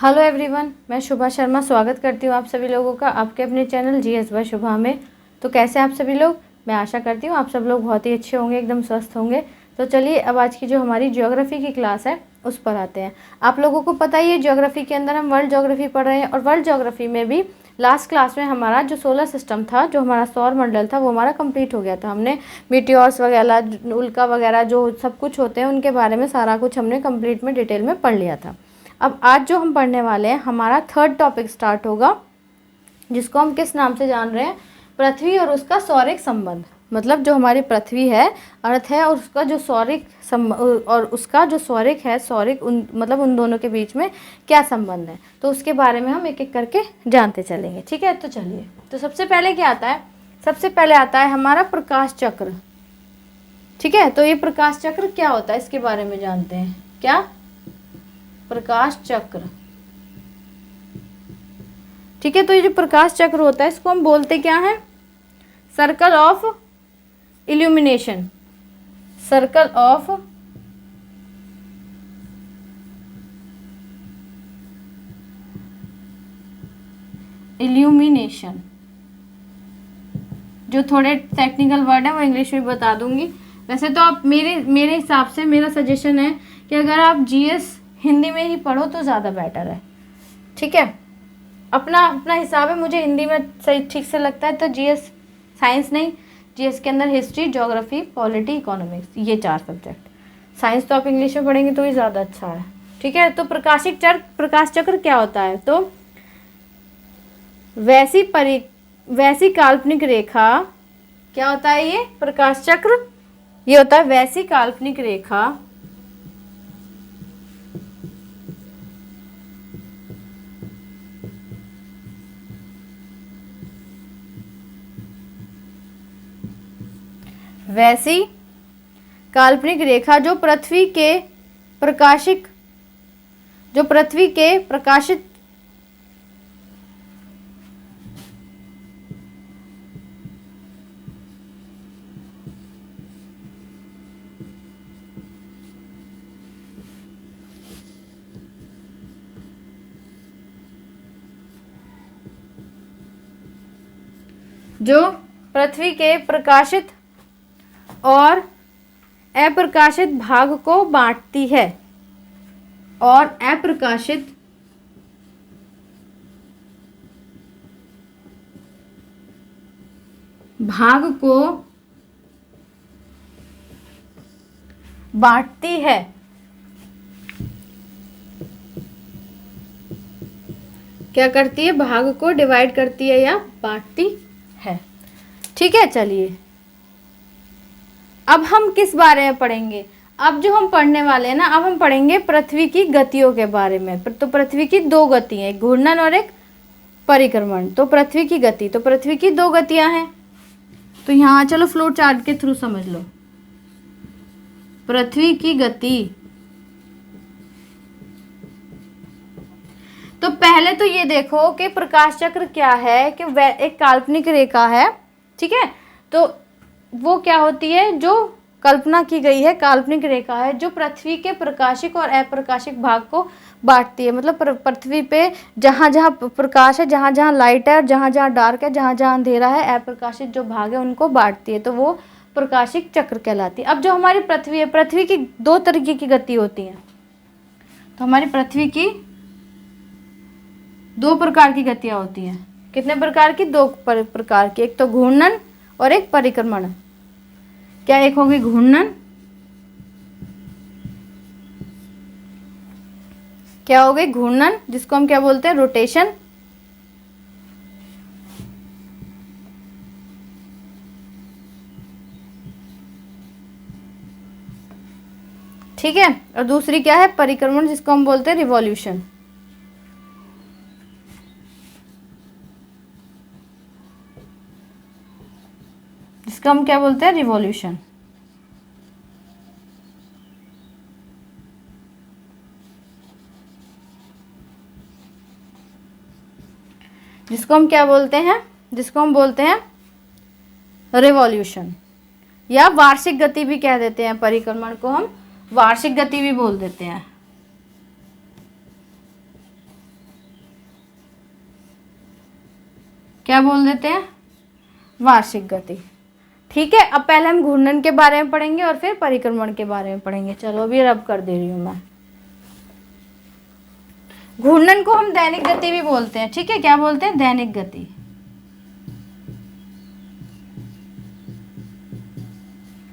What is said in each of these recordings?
Hello everyone, मैं शुभा शर्मा स्वागत करती हूँ आप सभी लोगों का आपके अपने चैनल जीएस बाय शुभा में। तो कैसे आप सभी लोग? मैं आशा करती हूँ आप सब लोग बहुत ही अच्छे होंगे, एकदम स्वस्थ होंगे। तो चलिए अब आज की जो हमारी ज्योग्राफी की क्लास है उस पर आते हैं। आप लोगों को पता ही है ज्योग्राफी के अंदर हम वर्ल्ड ज्योग्राफी पढ़ रहे हैं और वर्ल्ड ज्योग्राफी में भी लास्ट क्लास में हमारा जो सोलर सिस्टम था, जो हमारा सौर मंडल था, वो हमारा कंप्लीट हो गया था। हमने मीटियोर्स वगैरह, उल्का वगैरह जो सब कुछ होते हैं उनके बारे में सारा कुछ हमने कंप्लीट में डिटेल में पढ़ लिया था। अब आज जो हम पढ़ने वाले हैं हमारा थर्ड टॉपिक स्टार्ट होगा, जिसको हम किस नाम से जान रहे हैं? पृथ्वी और उसका सौरिक संबंध। मतलब जो हमारी पृथ्वी है, अर्थ है, और उसका जो सौरिक है, सौरिक मतलब उन दोनों के बीच में क्या संबंध है, तो उसके बारे में हम एक एक करके जानते चलेंगे। ठीक है, तो चलिए। तो सबसे पहले क्या आता है? सबसे पहले आता है हमारा प्रकाश चक्र। ठीक है, तो ये प्रकाश चक्र क्या होता है इसके बारे में जानते हैं। क्या? प्रकाश चक्र। ठीक है, तो ये जो प्रकाश चक्र होता है इसको हम बोलते क्या है? Circle of illumination. Circle of illumination. जो थोड़े टेक्निकल वर्ड है वो इंग्लिश में बता दूंगी। वैसे तो आप मेरे हिसाब से मेरा सजेशन है कि अगर आप जीएस हिंदी में ही पढ़ो तो ज़्यादा बेटर है। ठीक है, अपना अपना हिसाब है, मुझे हिंदी में सही ठीक से लगता है। तो जीएस साइंस नहीं, जीएस के अंदर हिस्ट्री, ज्योग्राफी, पॉलिटी, इकोनॉमिक्स, ये 4 सब्जेक्ट। साइंस तो आप इंग्लिश में पढ़ेंगे तो ही ज़्यादा अच्छा है। ठीक है, तो प्रकाश चक्र क्या होता है? तो वैसी काल्पनिक रेखा। क्या होता है ये प्रकाश चक्र? ये होता है वैसी काल्पनिक रेखा वैसी काल्पनिक रेखा जो पृथ्वी के प्रकाशित और अप्रकाशित भाग को बांटती है। और अप्रकाशित भाग को बांटती है। क्या करती है? भाग को डिवाइड करती है या बांटती है। ठीक है, चलिए अब हम किस बारे में पढ़ेंगे? अब जो हम पढ़ने वाले हैं ना, अब हम पढ़ेंगे पृथ्वी की गतियों के बारे में। तो पृथ्वी की 2 गति हैं, एक घूर्णन और एक परिक्रमण। तो पृथ्वी की गति, तो पृथ्वी की 2 गतियां हैं। तो यहाँ चलो फ्लो चार्ट के थ्रू समझ लो। पृथ्वी की गति, तो पहले तो ये देखो कि प्रकाश चक्र क्या है, कि एक काल्पनिक रेखा है। ठीक है, तो वो क्या होती है? जो कल्पना की गई है काल्पनिक रेखा है जो पृथ्वी के प्रकाशिक और अप्रकाशिक भाग को बांटती है। मतलब पृथ्वी पे जहाँ जहाँ प्रकाश है, जहाँ जहाँ लाइट है, जहाँ जहाँ डार्क है, जहाँ जहाँ अंधेरा है, अप्रकाशित जो भाग है उनको बांटती है। तो वो प्रकाशिक चक्र कहलाती है। अब जो हमारी पृथ्वी है, पृथ्वी की 2 तरीके की गति होती है। तो हमारी पृथ्वी की 2 प्रकार की गतियाँ होती हैं। कितने प्रकार की? 2 प्रकार की। एक तो घूर्णन और एक परिक्रमण। क्या? एक होगी घूर्णन, क्या हो गई? घूर्णन, जिसको हम क्या बोलते हैं? रोटेशन। ठीक है, और दूसरी क्या है? परिक्रमण, जिसको हम बोलते हैं रिवॉल्यूशन। जिसका हम क्या बोलते हैं? रिवॉल्यूशन। जिसको हम क्या बोलते हैं? जिसको हम बोलते हैं रिवॉल्यूशन, या वार्षिक गति भी कह देते हैं। परिक्रमण को हम वार्षिक गति भी बोल देते हैं। क्या बोल देते हैं, वार्षिक गति। ठीक है, अब पहले हम घूर्णन के बारे में पढ़ेंगे और फिर परिक्रमण के बारे में पढ़ेंगे। चलो अभी रब कर दे रही हूँ मैं। घूर्णन को हम दैनिक गति भी बोलते हैं। ठीक है, क्या बोलते हैं, दैनिक गति।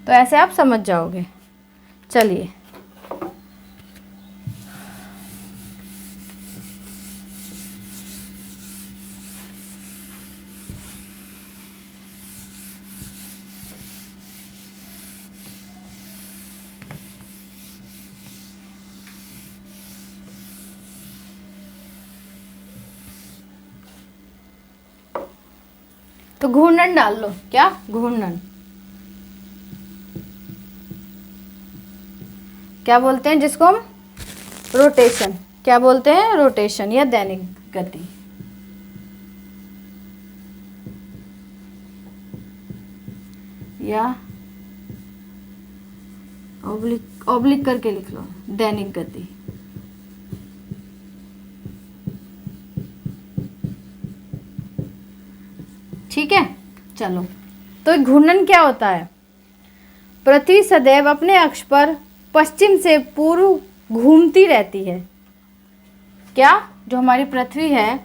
तो ऐसे आप समझ जाओगे। चलिए, तो घूर्णन डाल लो। क्या, घूर्णन क्या बोलते हैं, जिसको हम रोटेशन, क्या बोलते हैं, रोटेशन या दैनिक गति। या ऑब्लिक करके लिख लो, दैनिक गति। ठीक है, चलो। तो घूर्णन क्या होता है, पृथ्वी सदैव अपने अक्ष पर पश्चिम से पूर्व घूमती रहती है। क्या, जो हमारी पृथ्वी है,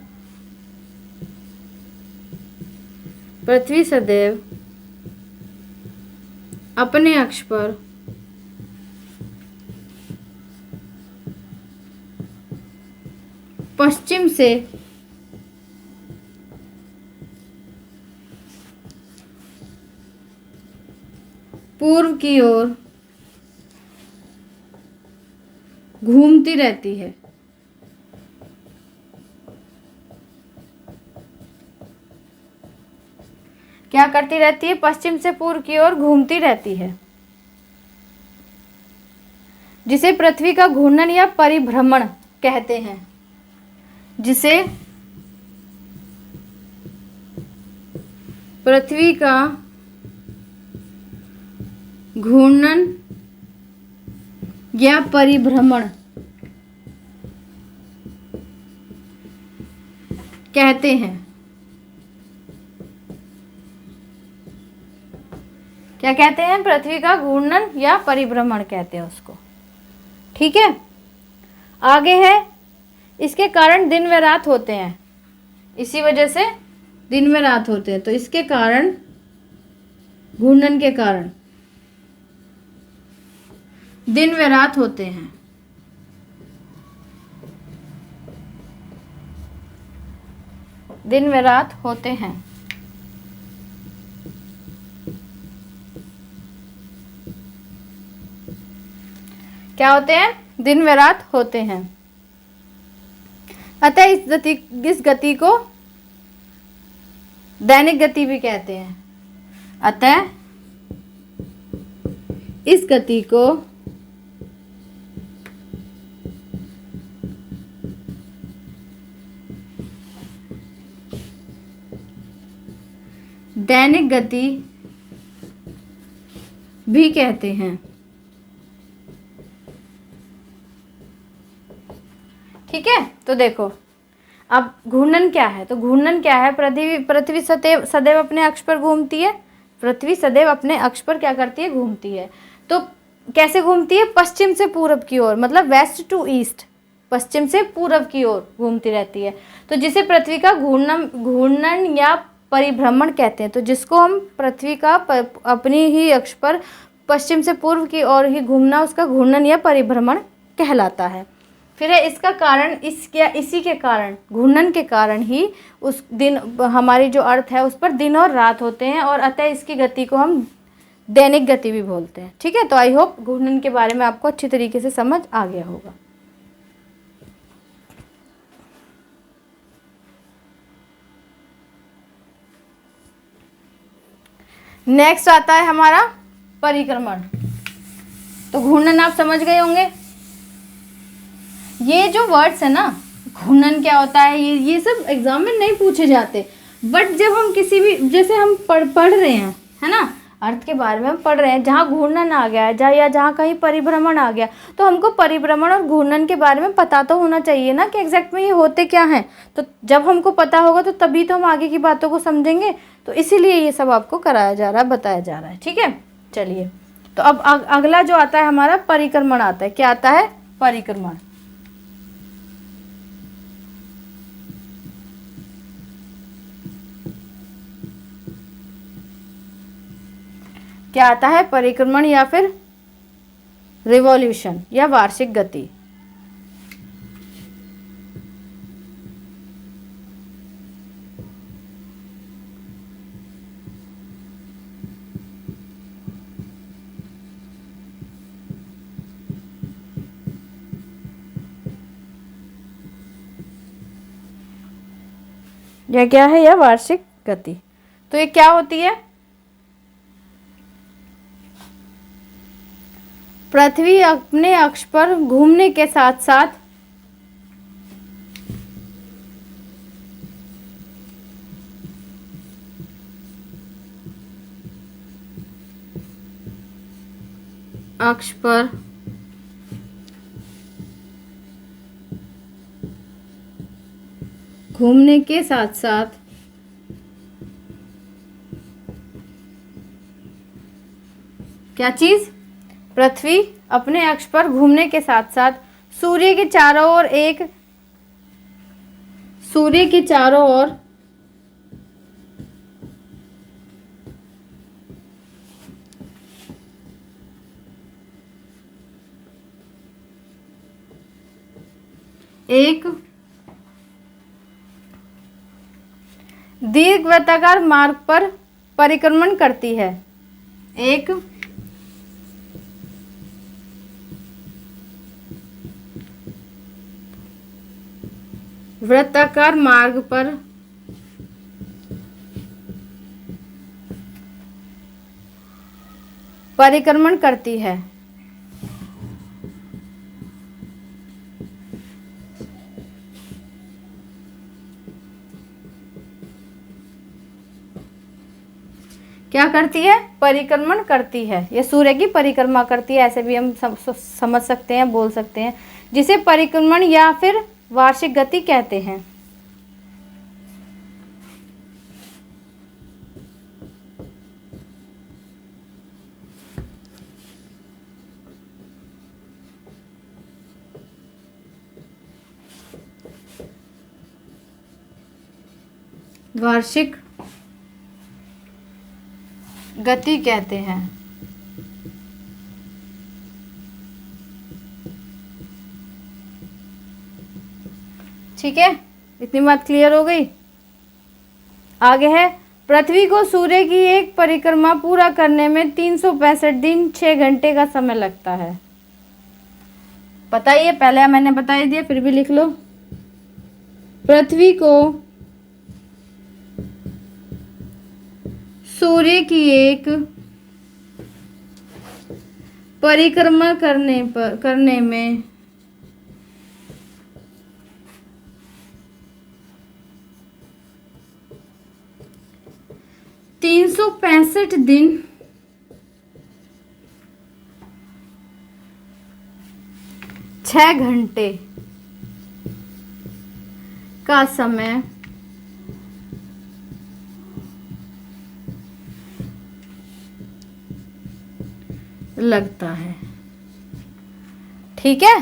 पृथ्वी सदैव अपने अक्ष पर पश्चिम से पूर्व की ओर घूमती रहती है। क्या करती रहती है, पश्चिम से पूर्व की ओर घूमती रहती है, जिसे पृथ्वी का घूर्णन या परिभ्रमण कहते हैं। जिसे पृथ्वी का घूर्णन या परिभ्रमण कहते हैं। क्या कहते हैं, पृथ्वी का घूर्णन या परिभ्रमण कहते हैं उसको। ठीक है, आगे है, इसके कारण दिन व रात होते हैं। इसी वजह से दिन व रात होते हैं। तो इसके कारण, घूर्णन के कारण दिन व रात होते हैं। दिन व रात होते हैं। क्या होते हैं, दिन व रात होते हैं। अतः इस गति को दैनिक गति भी कहते हैं। अतः इस गति को दैनिक गति भी कहते हैं। ठीक है, तो देखो अब घूर्णन क्या है। तो घूर्णन क्या है, पृथ्वी सदैव अपने अक्ष पर घूमती है। पृथ्वी सदैव अपने अक्ष पर क्या करती है, घूमती है। तो कैसे घूमती है, पश्चिम से पूरब की ओर, मतलब वेस्ट टू ईस्ट, पश्चिम से पूरब की ओर घूमती रहती है। तो जिसे पृथ्वी का घूर्णन या परिभ्रमण कहते हैं। तो जिसको हम पृथ्वी का अपनी ही अक्ष पर पश्चिम से पूर्व की ओर ही घूमना, उसका घूर्णन या परिभ्रमण कहलाता है। फिर है इसका कारण, इसी के कारण, घूर्णन के कारण ही उस दिन हमारी जो अर्थ है उस पर दिन और रात होते हैं, और अतः इसकी गति को हम दैनिक गति भी बोलते हैं। ठीक है, तो आई होप घूर्णन के बारे में आपको अच्छी तरीके से समझ आ गया होगा। नेक्स्ट आता है हमारा परिक्रमण। तो घूर्णन आप समझ गए होंगे। ये जो वर्ड्स है ना, घूर्णन क्या होता है, ये सब एग्जाम में नहीं पूछे जाते, बट जब हम किसी भी, जैसे हम पढ़ रहे हैं, है ना, अर्थ के बारे में हम पढ़ रहे हैं, जहाँ घूर्णन आ गया है जहाँ कहीं परिभ्रमण आ गया, तो हमको परिभ्रमण और घूर्णन के बारे में पता तो होना चाहिए ना कि एग्जैक्ट में ये होते क्या हैं। तो जब हमको पता होगा तो तभी तो हम आगे की बातों को समझेंगे। तो इसीलिए ये सब आपको कराया जा रहा है, बताया जा रहा है। ठीक है, चलिए तो अब अगला जो आता है हमारा परिक्रमण आता है। क्या आता है? परिक्रमण। क्या आता है? परिक्रमण या फिर रिवॉल्यूशन या वार्षिक गति। यह क्या है? यह वार्षिक गति। तो ये क्या होती है? पृथ्वी अपने अक्ष पर घूमने के साथ साथ अक्ष पर घूमने के साथ साथ क्या चीज? पृथ्वी अपने अक्ष पर घूमने के साथ साथ सूर्य के चारों ओर एक दीर्घवृत्ताकार मार्ग पर परिक्रमण करती है। एक वृत्ताकार मार्ग पर परिक्रमण करती है। क्या करती है? परिक्रमण करती है। ये सूर्य की परिक्रमा करती है, ऐसे भी हम समझ सकते हैं, बोल सकते हैं, जिसे परिक्रमण या फिर वार्षिक गति कहते हैं। वार्षिक गति कहते हैं। ठीक है, इतनी बात क्लियर हो गई। आगे है, पृथ्वी को सूर्य की एक परिक्रमा पूरा करने में 365 दिन 6 घंटे का समय लगता है। बताइए, पहले मैंने बता दिया, फिर भी लिख लो। पृथ्वी को सूर्य की एक परिक्रमा करने में 365 दिन 6 घंटे का समय लगता है। ठीक है,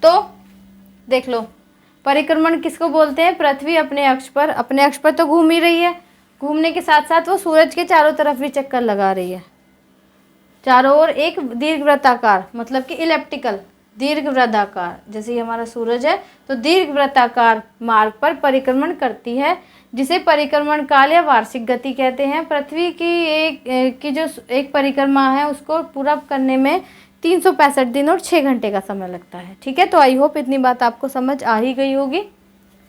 तो देख लो, परिक्रमण किसको बोलते हैं? पृथ्वी अपने अक्ष पर तो घूम ही रही है, घूमने के साथ साथ वो सूरज के चारों तरफ भी चक्कर लगा रही है। चारों ओर एक दीर्घवृत्ताकार, मतलब कि इलिप्टिकल, दीर्घवृत्ताकार, जैसे ही हमारा सूरज है तो दीर्घवृत्ताकार मार्ग पर परिक्रमण करती है, जिसे परिक्रमण काल या वार्षिक गति कहते हैं। पृथ्वी की जो एक परिक्रमा है उसको पूरा करने में 365 दिन और 6 घंटे का समय लगता है। ठीक है, तो आई होप इतनी बात आपको समझ आ ही गई होगी।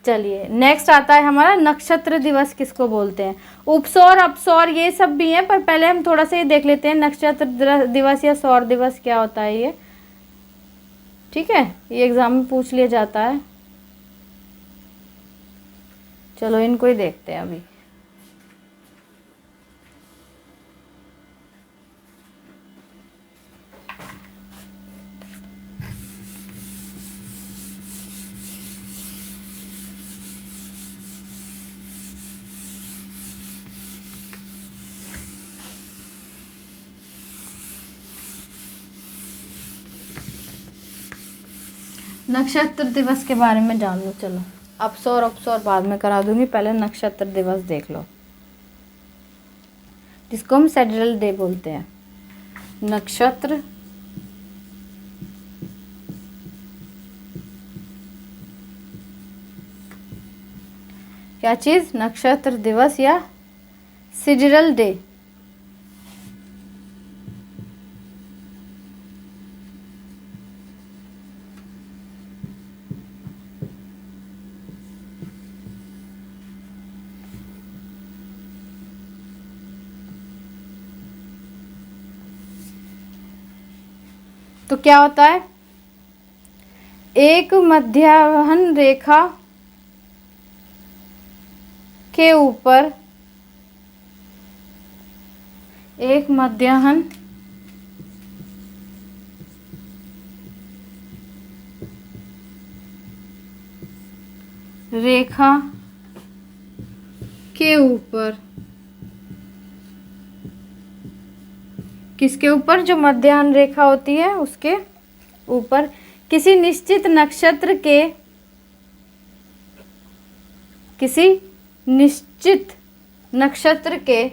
चलिए, नेक्स्ट आता है हमारा नक्षत्र दिवस किसको बोलते हैं। उपसौर, अपसौर ये सब भी हैं, पर पहले हम थोड़ा सा ये देख लेते हैं नक्षत्र दिवस या सौर दिवस क्या होता है ये। ठीक है, ये एग्जाम में पूछ लिया जाता है। चलो इनको ही देखते हैं अभी। नक्षत्र दिवस के बारे में जान लो। चलो अपसौर अपसौर बाद में करा दूंगी, पहले नक्षत्र दिवस देख लो, जिसको हम सेड्रल डे बोलते हैं। नक्षत्र क्या चीज? नक्षत्र दिवस या सिडरल डे। तो क्या होता है? एक मध्याह्न रेखा के ऊपर, एक मध्याह्न रेखा के ऊपर, किसके ऊपर? जो मध्याह्न रेखा होती है उसके ऊपर किसी निश्चित नक्षत्र के, किसी निश्चित नक्षत्र के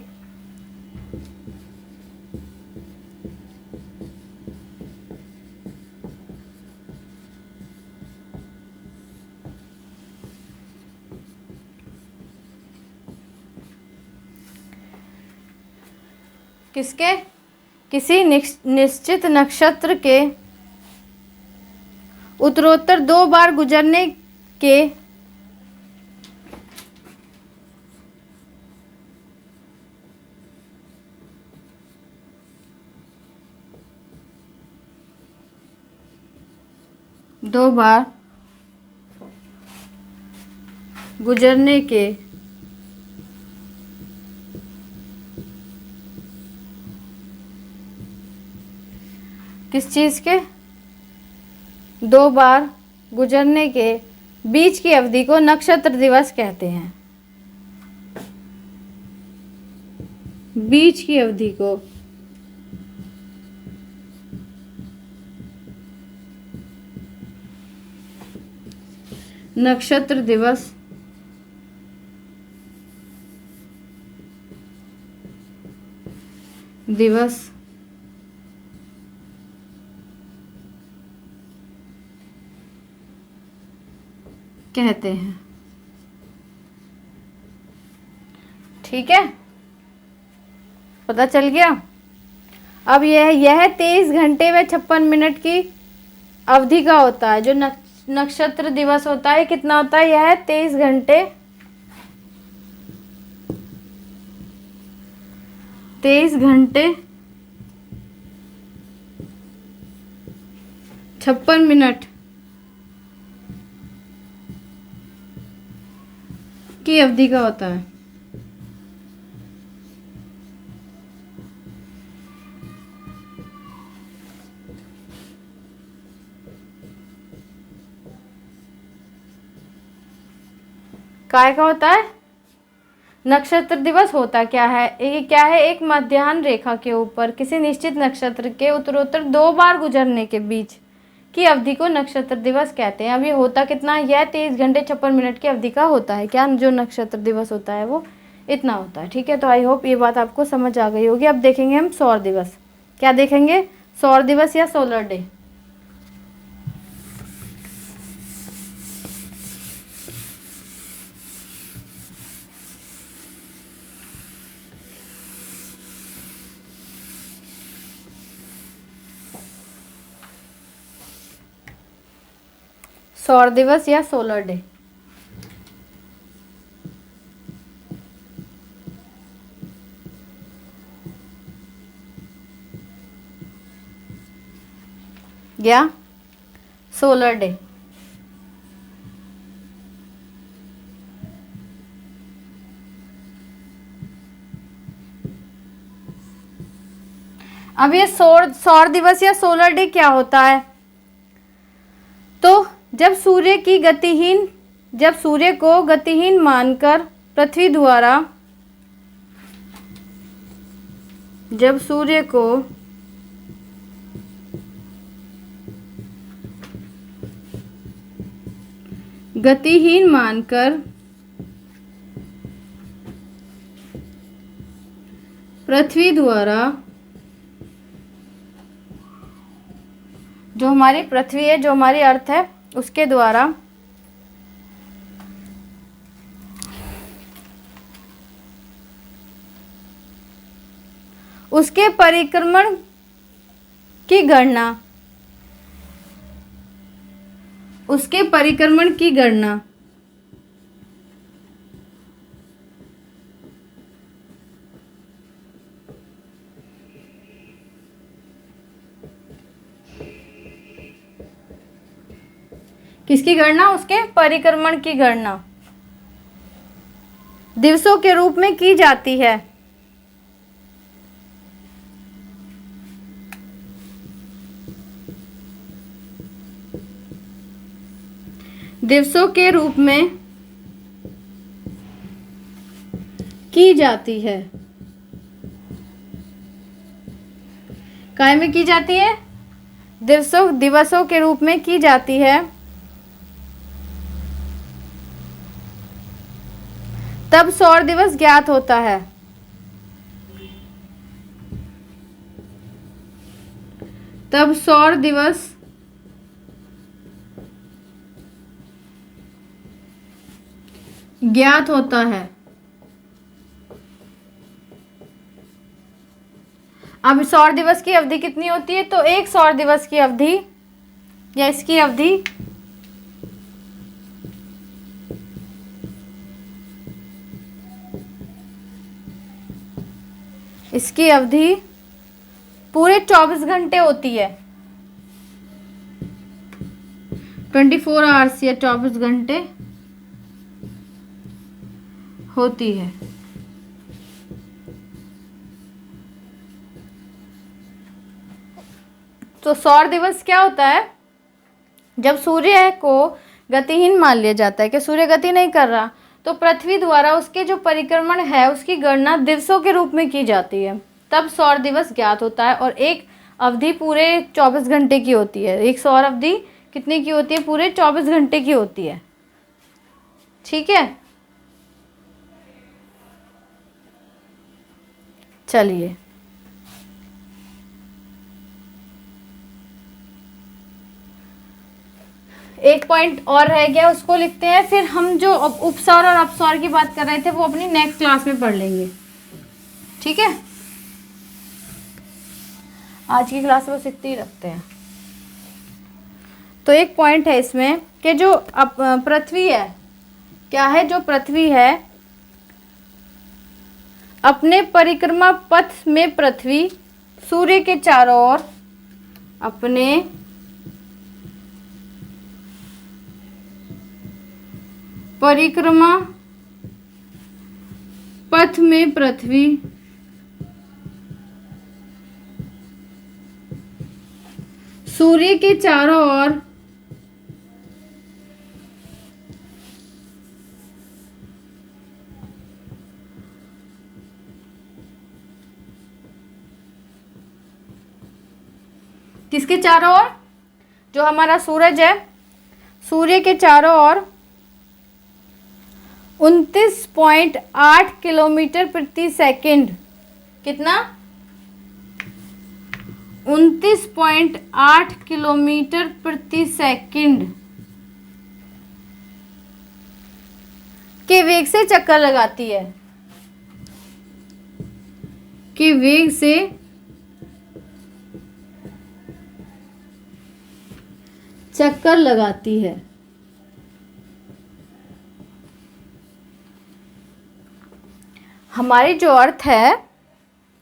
किसके? किसी निश्चित नक्षत्र के उत्तरोत्तर 2 बार गुजरने के दो बार गुजरने के किस चीज के? 2 बार गुजरने के बीच की अवधि को नक्षत्र दिवस कहते हैं। बीच की अवधि को नक्षत्र दिवस कहते हैं। ठीक है, पता चल गया। अब यह 23 घंटे व 56 मिनट की अवधि का होता है। जो नक्षत्र दिवस होता है कितना होता है? यह 23 घंटे 56 मिनट की अवधि का होता है। काय का होता है? नक्षत्र दिवस होता क्या है? ये क्या है? एक मध्याह्न रेखा के ऊपर किसी निश्चित नक्षत्र के उत्तरोत्तर 2 बार गुजरने के बीच की अवधि को नक्षत्र दिवस कहते हैं। अब ये होता कितना है? यह 23 घंटे 56 मिनट की अवधि का होता है। क्या जो नक्षत्र दिवस होता है वो इतना होता है। ठीक है, तो आई होप ये बात आपको समझ आ गई होगी। अब देखेंगे हम सौर दिवस। क्या देखेंगे? सौर दिवस या सोलर डे। सौर दिवस या सोलर डे। या सोलर डे। अब ये सौर दिवस या सोलर डे क्या होता है? तो जब सूर्य को गतिहीन मानकर पृथ्वी द्वारा, जब सूर्य को गतिहीन मानकर पृथ्वी द्वारा, जो हमारी पृथ्वी है, जो हमारी अर्थ है, उसके द्वारा उसके परिक्रमण की गणना, उसके परिक्रमण की गणना किसकी गणना? उसके परिक्रमण की गणना दिवसों के रूप में की जाती है। दिवसों के रूप में की जाती है। काय में की जाती है? दिवसों के रूप में की जाती है। तब सौर दिवस ज्ञात होता है। तब सौर दिवस ज्ञात होता है। अब सौर दिवस की अवधि कितनी होती है? तो एक सौर दिवस की अवधि या इसकी अवधि पूरे 24 घंटे होती है। 24 आवर्स या 24 घंटे होती है। तो सौर दिवस क्या होता है? जब सूर्य को गतिहीन मान लिया जाता है कि सूर्य गति नहीं कर रहा, तो पृथ्वी द्वारा उसके जो परिक्रमण है उसकी गणना दिवसों के रूप में की जाती है। तब सौर दिवस ज्ञात होता है और एक अवधि पूरे 24 घंटे की होती है। एक सौर अवधि कितने की होती है? पूरे 24 घंटे की होती है। ठीक है, चलिए एक पॉइंट और रह गया, उसको लिखते हैं। फिर हम जो उपसौर और अपसौर की बात कर रहे थे वो अपनी नेक्स्ट क्लास में पढ़ लेंगे। ठीक है, आज की क्लास बस इतनी ही रखते हैं। तो एक पॉइंट है इसमें कि जो पृथ्वी है, क्या है? जो पृथ्वी है अपने परिक्रमा पथ में पृथ्वी सूर्य के चारों ओर अपने परिक्रमा पथ में पृथ्वी सूर्य के चारों ओर किसके चारों ओर? जो हमारा सूरज है, सूर्य के चारों ओर 29.8 किलोमीटर प्रति सेकंड। कितना? 29.8 किलोमीटर प्रति सेकंड के वेग से चक्कर लगाती है। के वेग से चक्कर लगाती है। हमारी जो अर्थ है,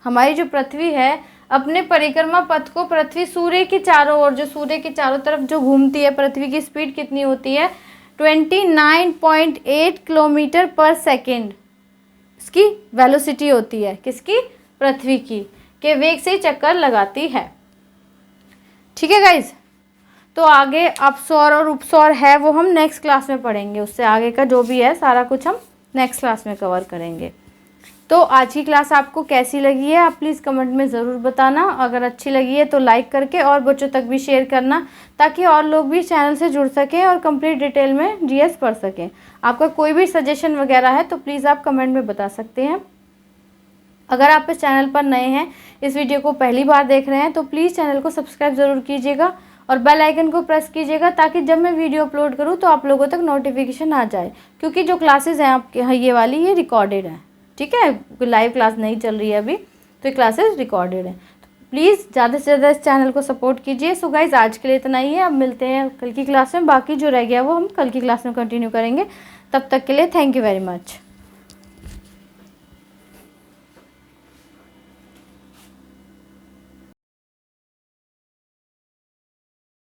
हमारी जो पृथ्वी है, अपने परिक्रमा पथ को पृथ्वी सूर्य के चारों ओर, जो सूर्य के चारों तरफ जो घूमती है, पृथ्वी की स्पीड कितनी होती है? 29.8 किलोमीटर पर सेकेंड इसकी वेलोसिटी होती है। किसकी? पृथ्वी की। के वेग से चक्कर लगाती है। ठीक है गाइज, तो आगे अपसौर और उपसौर है वो हम नेक्स्ट क्लास में पढ़ेंगे। उससे आगे का जो भी है सारा कुछ हम नेक्स्ट क्लास में कवर करेंगे। तो आज की क्लास आपको कैसी लगी है आप प्लीज़ कमेंट में ज़रूर बताना। अगर अच्छी लगी है तो लाइक करके और बच्चों तक भी शेयर करना, ताकि और लोग भी चैनल से जुड़ सकें और कंप्लीट डिटेल में जीएस पढ़ सकें। आपका कोई भी सजेशन वगैरह है तो प्लीज़ आप कमेंट में बता सकते हैं। अगर आप इस चैनल पर नए हैं, इस वीडियो को पहली बार देख रहे हैं, तो प्लीज़ चैनल को सब्सक्राइब ज़रूर कीजिएगा और बेल आइकन को प्रेस कीजिएगा, ताकि जब मैं वीडियो अपलोड करूं तो आप लोगों तक नोटिफिकेशन आ जाए। क्योंकि जो क्लासेस हैं आपके यहाँ ये वाली, ये रिकॉर्डेड है, ठीक है, लाइव क्लास नहीं चल रही है अभी, तो ये क्लासेस रिकॉर्डेड है। तो प्लीज़ ज़्यादा से ज़्यादा इस चैनल को सपोर्ट कीजिए। सो गाइज़, आज के लिए इतना ही है। अब मिलते हैं कल की क्लास में, बाकी जो रह गया वो हम कल की क्लास में कंटिन्यू करेंगे। तब तक के लिए थैंक यू वेरी मच।